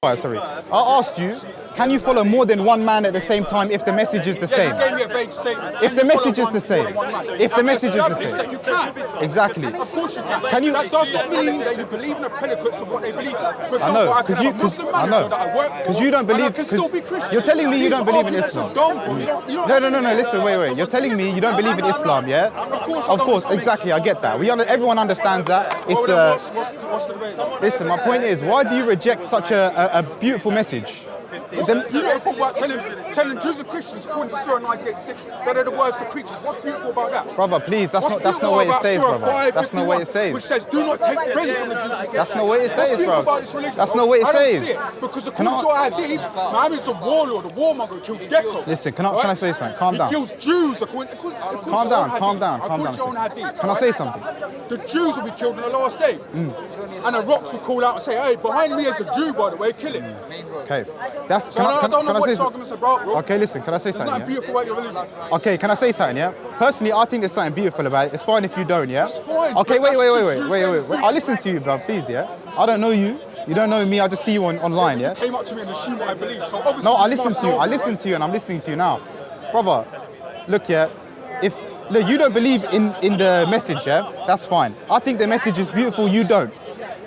Sorry. I asked you, can you follow more than one man at the same time if the message is the same? You gave me a vague statement. If the message is the same. If the message is the same. You can. Exactly. Of course you can. Can you? That does not mean that you believe in the predicates of what they believe. For example, I know, I can have a Muslim manager that I work for. Because you don't believe. And I can still be Christian. You're telling me you don't believe in These Islam. arguments are dumb, bro. No. Listen, wait. You're telling me you don't believe in Islam, yeah? Of course. Exactly. I get that. Everyone understands that. It's What's the debate? Listen, my point is, why do you reject such a beautiful message? You don't think about telling Jews and Christians, according to Surah 98:6, that they're the worst of creatures. What's beautiful about that? Brother, please, that's not what it says, brother. That's not what it says. Which says, do not take friends from the Jews. That's not what it says, bro. That's not what it says. Because according to our hadith, Muhammad's a warlord, a warmonger who killed geckos. Listen, can I say something? Calm down. He kills Jews Calm down. Can I say something? The Jews will be killed on the last day. And the rocks will call out and say, hey, behind me is a Jew, by the way, kill him. Okay. I don't know what this argument's about, bro. Okay, listen, can I say something? There's nothing beautiful about your religion. Okay, can I say something, yeah? Personally, I think there's something beautiful about it. It's fine if you don't, yeah? That's fine. Okay, wait. I listen to you, bro, please, yeah? I don't know you. You don't know me. I just see you online, yeah? You came up to me and assumed what I believe. So obviously no, I listen to you. I listen to you and I'm listening to you now. Brother, look, yeah, look, you don't believe in the message, yeah? That's fine. I think the message is beautiful, you don't.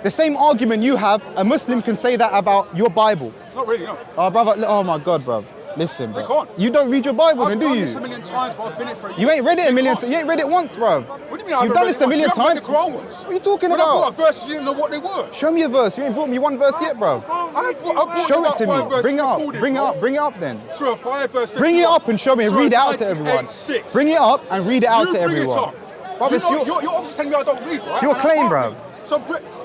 The same argument you have, a Muslim can say that about your Bible. Not really, no. Oh, brother, oh my God, bro. Listen, bro. They can't. You don't read your Bible, then, do you? I've done this a million times, but I've been it for a year. You ain't read it a million times. You ain't read it once, bro. What do you mean? You've done this a million times. You haven't read the Quran once. What are you talking about? about? When I brought a verse, you didn't know what they were. Show me a verse. You ain't brought me one verse yet, bro. I brought show it to me. Verses Bring it up. Recorded, Bring it up then. Surah 5 verse 51. Bring it up and show me and read it out to everyone. Bring it up and read it out to everyone. You're obviously telling me I don't read, right? It's your claim, bro. So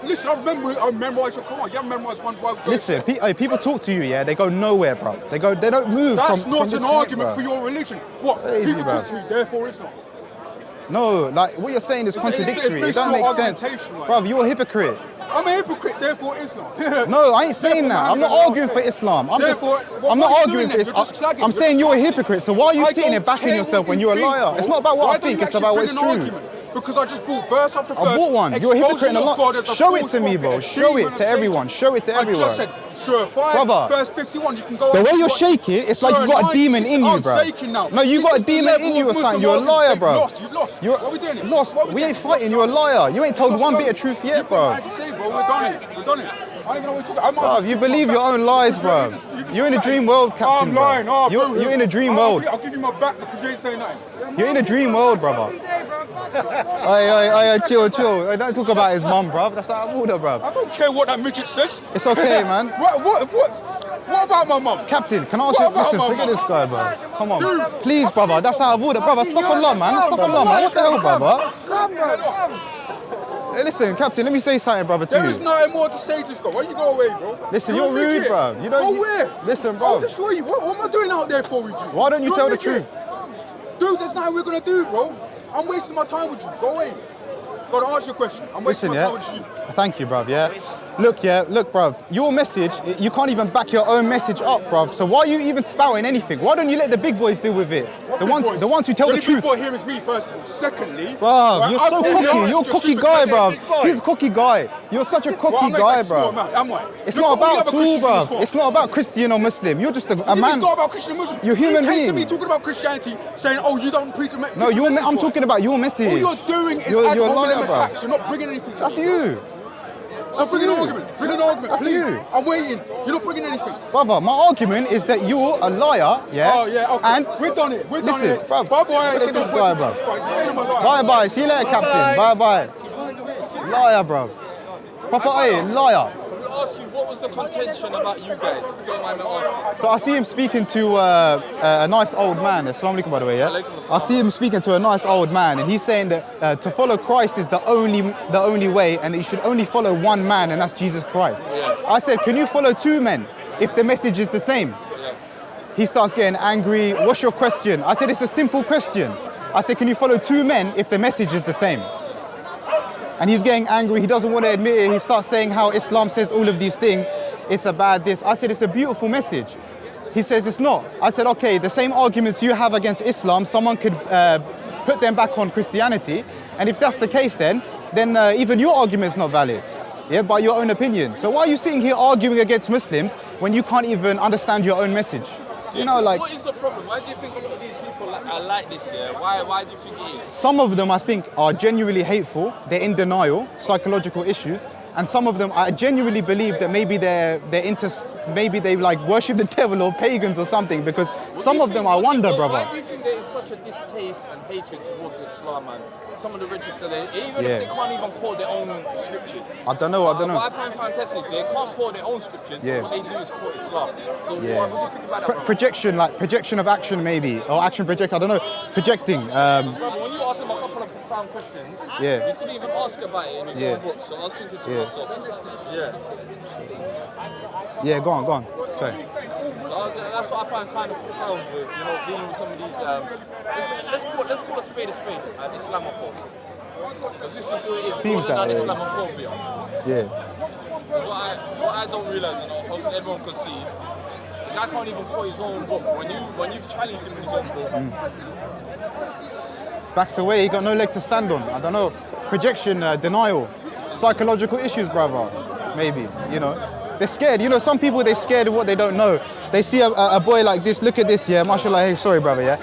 listen, I memorized your Quran. You haven't memorized one Bible. Listen, people talk to you, yeah. They go nowhere, bro. They don't move. That's not an argument bro. for your religion. What? Crazy, people talk to me, therefore it's not. No, like what you're saying is contradictory. It doesn't make sense, bro. You're a hypocrite. I'm a hypocrite, therefore Islam. No, I ain't saying that. I'm not arguing for Islam. I'm not arguing for Islam. I'm saying you're a hypocrite. So why are you sitting there backing yourself when you're a liar? It's not about what I think. It's about what's true. Because I just brought verse after verse. I bought one. You're a hypocrite in a lot. Show it to me, bro. Show it to everyone. Show it to everyone. I just said, Surah 5, verse 51. You can go. The way you're shaking, it's like you got a demon in you, bro. I'm shaking now. No, you got a demon in you or something. You're a liar, bro. You lost. What are we doing? Lost. We ain't fighting. You're a liar. You ain't told one bit of truth yet, bro. We're done it. I don't even know what you're talking about. Bro, you believe your own lies, bro. You're in a dream world, Captain. I'm lying. You're in a dream world. I'll give you my back because you ain't saying nothing. You're in a dream world, brother. Hey, chill. Don't talk about his mum, bro. That's out of order, bro. I don't care what that midget says. It's okay, man. What about my mum? Captain, can I ask you? Listen, forget this guy, bro. Come on, please, brother. That's out of order, brother. Stop Allah, man. Stop Allah, man. What the hell, brother? Hey, listen, Captain, let me say something, brother, to you. There is nothing more to say to this guy. Why you go away, bro? Listen, you're rude, bro. You don't. Go where? Listen, bro. I'll destroy you. What am I doing out there for with you? Why don't you tell the truth? Dude, that's not what we're gonna do, bro. I'm wasting my time with you. Go away. Gotta ask you a question. I'm wasting my time with you. Thank you, bruv, yeah? Look, bruv, your message, you can't even back your own message up, bruv. So why are you even spouting anything? Why don't you let the big boys deal with it? The ones who tell the truth. The big boy here is me, first of all. Secondly... Bruv, you're so cocky. You're a cocky guy, bruv. He's a cocky guy. You're such a cocky guy, bruv. It's not about two, bruv. It's not about Christian or Muslim. You're just a man. It's not about Christian or Muslim. You're human being. You came to me talking about Christianity, saying, oh, you don't preach the message. No, I'm talking about your message. All you're doing is ad hominem attacks. You're not bringing anything to That's you. So bring an argument. Bring an argument. That's you. I'm waiting. You're not bringing anything. Brother, my argument is that you're a liar, yeah? Oh, yeah, okay. And we're done it. Listen, bro. Bye-bye. Look at this guy, bro. Bye-bye. See you later, Captain. Bye-bye. Liar, bro. Proper liar. Ask you, what was the contention about you guys, if you don't mind me asking? So I see him speaking to a nice old man. Assalamu alaikum, by the way, yeah? I see him speaking to a nice old man, and he's saying that to follow Christ is the only way, and that you should only follow one man, and that's Jesus Christ. Yeah. I said, can you follow two men if the message is the same? Yeah. He starts getting angry. What's your question? I said, it's a simple question. I said, can you follow two men if the message is the same? And he's getting angry, he doesn't want to admit it. He starts saying how Islam says all of these things. It's a bad this. I said, it's a beautiful message. He says, it's not. I said, okay, the same arguments you have against Islam, someone could put them back on Christianity. And if that's the case then even your argument's not valid. yeah, by your own opinion. So why are you sitting here arguing against Muslims when you can't even understand your own message? You know, like, what is the problem? Why do you think a lot of these people are like this here? Why do you think it is? some of them I think are genuinely hateful. They're in denial, psychological issues. And some of them, I genuinely believe that maybe maybe they like worship the devil or pagans or something. Because some of them, I wonder, brother. Why do you think there is such a distaste and hatred towards Islam and some of the rituals that even if they can't even quote their own scriptures? I don't know. What I find fantastic is they can't quote their own scriptures, but what they do is quote Islam. So what do you think about that? Projection, like projection of action, maybe, or action project. I don't know. Projecting. Brother, when you ask him a couple of profound questions, you couldn't even ask about it in his own book. So I was thinking to myself, Yeah, go on. Sorry. So that's what I find kind of profound with, dealing with some of these. Let's call a spade and Islamophobia. Because this is what it is. Seems that way. Islamophobia. Yeah. What I don't realize, hopefully everyone can see, the guy can't even quote his own book. When you've challenged him in his own book. Backs away. He got no leg to stand on. I don't know. Projection, denial, psychological issues, brother. Maybe. They're scared. Some people, they're scared of what they don't know. They see a boy like this, look at this, yeah, mashallah, hey, sorry, brother, yeah.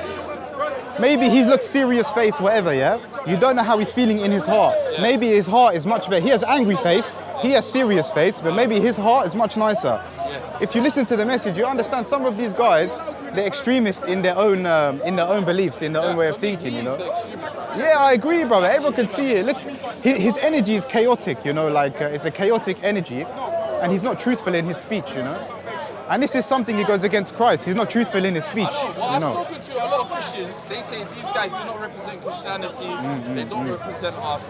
Maybe he looks serious face, whatever, yeah. You don't know how he's feeling in his heart. Maybe his heart is much better. He has angry face, he has serious face, but maybe his heart is much nicer. If you listen to the message, you understand some of these guys, they're extremists in their own beliefs, in their own way of thinking, Yeah, I agree, brother. Everyone can see it. Look, his energy is chaotic, it's a chaotic energy. And he's not truthful in his speech, And this is something he goes against Christ. He's not truthful in his speech. I've spoken to a lot of Christians. They say these guys do not represent Christianity. They don't represent us.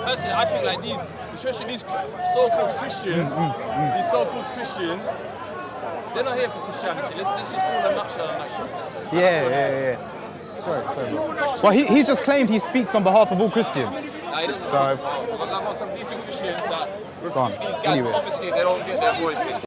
Personally, I think like these, especially these so-called Christians, they're not here for Christianity. Let's just call them a nutshell. Yeah. Sorry. Well, he's just claimed he speaks on behalf of all Christians. He doesn't. So I've got some decent Christians that refute these guys, but obviously they don't get their voices.